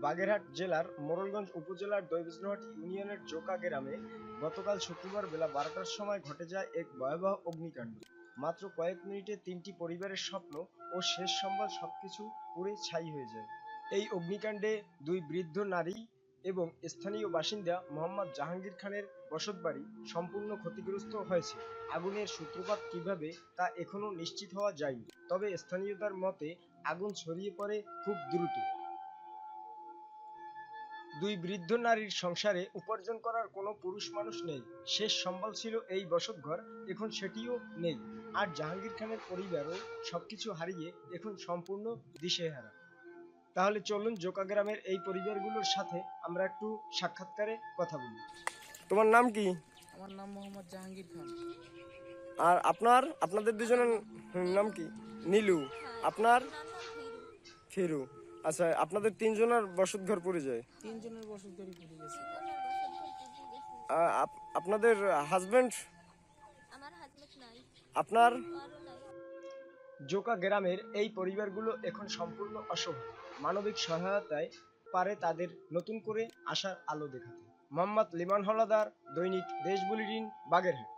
বাগেরহাট জেলার মোড়লগঞ্জ উপজেলার দৈবজ্ঞহাট ইউনিয়নের জোকা গ্রামে গতকাল শুক্রবার বেলা 12টার সময় ঘটে যায় এক ভয়াবহ অগ্নিকাণ্ড। মাত্র কয়েক মিনিটে 3টি পরিবারের স্বপ্ন ও শেষ সম্বল সবকিছু পুড়ে ছাই হয়ে যায়। এই অগ্নিকাণ্ডে 2 বৃদ্ধ নারী এবং স্থানীয় বাসিন্দা মোহাম্মদ জাহাঙ্গীর খানের বসতবাড়ি সম্পূর্ণ ক্ষতিগ্রস্ত হয়েছে। আগুনের সূত্রপাত কিভাবে তা এখনো নিশ্চিত হওয়া যায়নি, তবে স্থানীয়দের মতে আগুন ছড়িয়ে পড়ে খুব দ্রুত। 2 বৃদ্ধ নারীর সংসারে উপার্জন করার কোনো পুরুষ মানুষ নেই। শেষ সম্বল ছিল এই বসতঘর, এখন সেটিও নেই। আর জাহাঙ্গীর খানের পরিবারও সবকিছু হারিয়ে এখন সম্পূর্ণ দিশেহারা। তাহলে চলুন জোকা গ্রামের এই পরিবারগুলোর সাথে আমরা একটু সাক্ষাৎকারে কথা বলি। তোমার নাম কি? আমার নাম মোহাম্মদ জাহাঙ্গীর খান। আর আপনাদের দুজনের নাম কি? নীলু। আপনার? ফিরু। আচ্ছা, আপনাদের 3 জনের বসতঘর পুড়ে যায়। 3 জনের বসতঘরই পুড়ে গেছে। আপনাদের হাজবেন্ড? আমার হাজবেন্ড নাই। আপনার? আমারও নাই। জোকা গ্রামের এই পরিবারগুলো এখন সম্পূর্ণ অসহায়। মানবিক সহায়তায় পারে তাদের নতুন করে আশার আলো দেখাতে। মোহাম্মদ লিমন হলাদার, দৈনিক দেশ বুলেটিন, বাগেরহাট।